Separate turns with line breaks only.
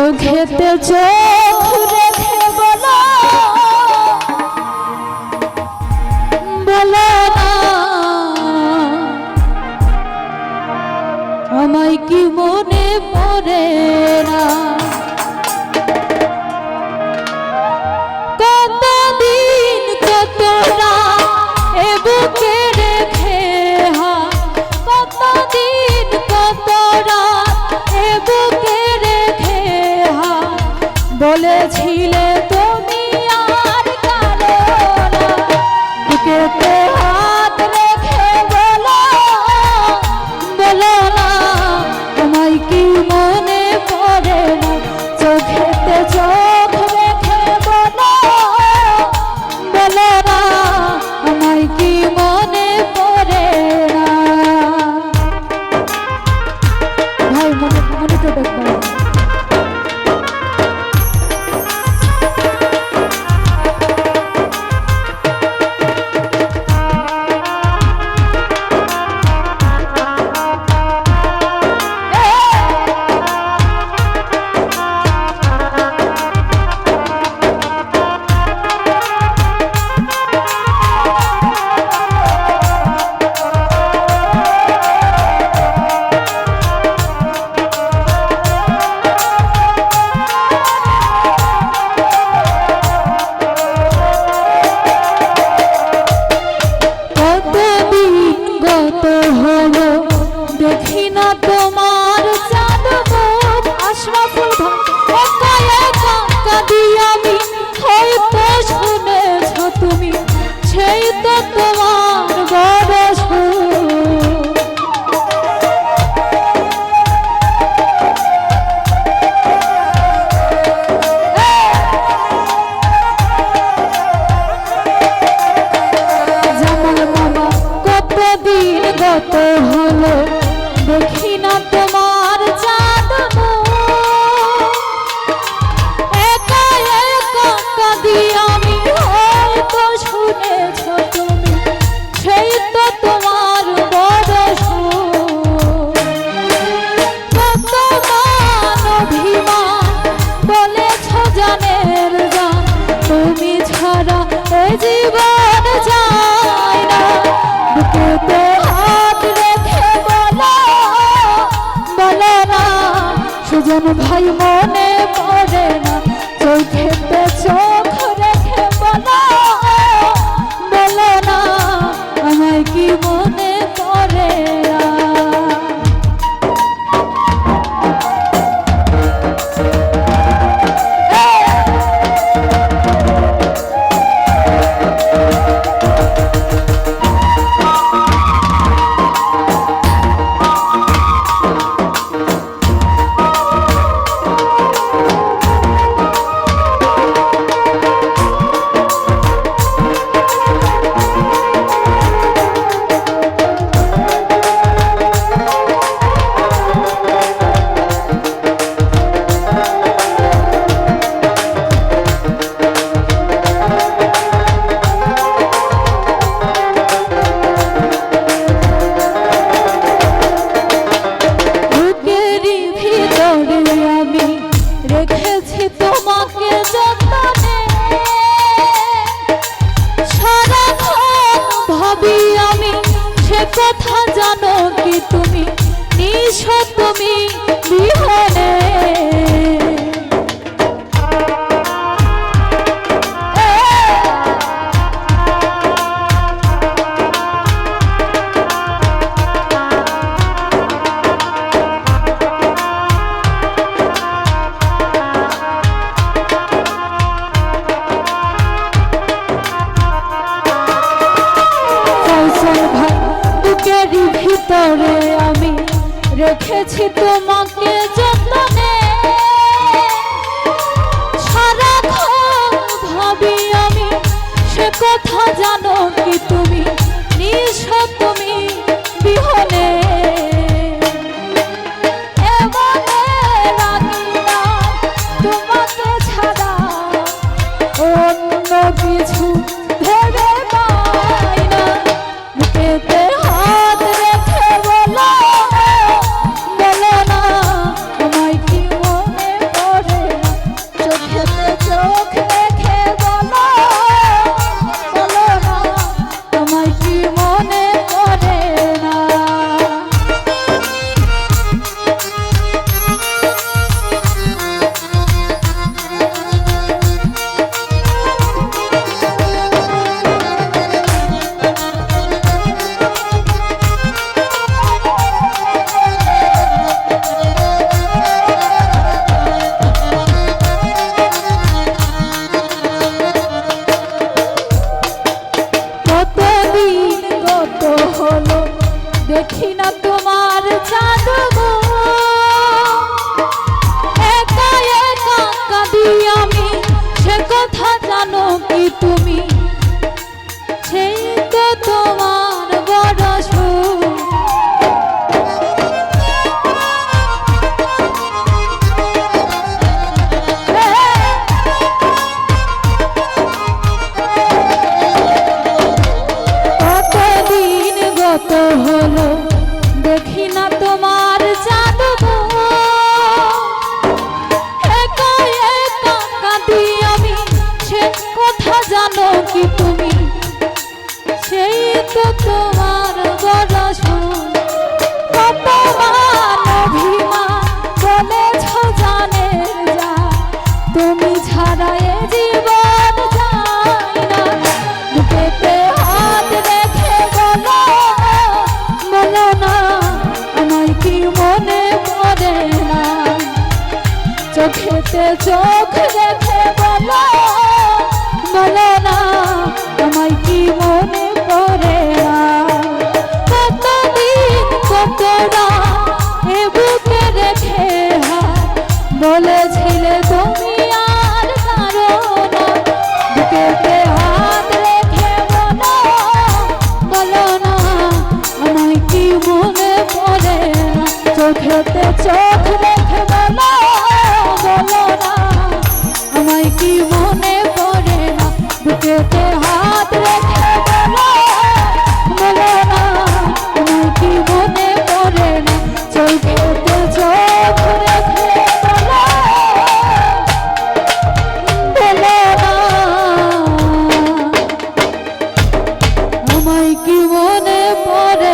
চোখেতে চোখ রেখে বলো বলো না আমায় কি মনে পড়ে না কতদিন কত রাত এ বুকে রেখে কতদিন কত রাত এ বুকে রেখে বলেছিলে তুমি আর কালো না বুকেতে হাত রেখে বলো বলো না আমায় কি মনে পড়ে না চোখেতে চোখ রেখে বলো বলো না আমায় কি মনে পড়ে না ভাই মনে মনে তো দেখবো দেখি না তোমার চাঁদ মুখ আশরাফুল একা একা কাঁদি আমি হয়তো শুনেছ তুমি সেই তো তোমার বড় জামাল মামা কতদিন গত হলো দেখি না তোমার চাঁদ একা একা কাঁদি আমি হয়তো শুনেছ তুমি সেই তো তোমার বড় কত মান অভিমান বলেছ জানের জান তুমি ছাড়া এ জীবন যায় না বুকেতে হাত রেখে বলো বলো না সুজন ভাই মনে পড়ে না চোখেতে চোখ রেখে বলো বলো না আমায় কি মনে পড়ে না রেখেছি তোমাকে যতনে সারাক্ষণ ভাবি আমি সে কথা জানো কি তুমি নিশ তুমি বিহনে ভিতরে আমি রেখেছি তোমাকে যতনে সারাক্ষণ ভাবি আমি সে কথা জানো কি তুমি নিশ তুমি বিহনে তোমাকে ছাড়া অন্য কিছু ভেবে পাই না বুকেতে হাত রেখে বলো বলো না আমায় কি মনে পড়ে দেখি না তোমার জাদু গো, একা একা কাঁদি আমি, সে কথা জানো কি তুমি? সেই তো তোমার বড় সুখ। কতদিন গত হলো দেখি না তোমার জাদু গো, একা একা কাঁদি আমি, সে কথা জানো কি তুমি? সেই তো তোমার বড় সুখ। কতবার অভিমান বলেছ জানে যা, তুমি ছাড়া এ জীবন যায় না। বুকেতে হাত রেখে বলো, বলো না আমায় কি মনে পড়ে না? চোখেতে চোখ রেখে বলো, বলো না আমায় কি মনে পড়ে না? কতদিন কত রাত এ বুকে রেখে হাত, বলেছিলে তুমি আর কারো না। বুকেতে হাত রেখে বলো, বলো না আমায় কি মনে পড়ে না? চোখেতে চোখ রেখে বলো, বলো না আমায় কি মনে পড়ে না? বুকেতে হাত রেখে বলো, বলো না আমায় কি মনে পড়ে না? চোখেতে চোখ রেখে বলো, বলো না আমায় কি মনে পড়ে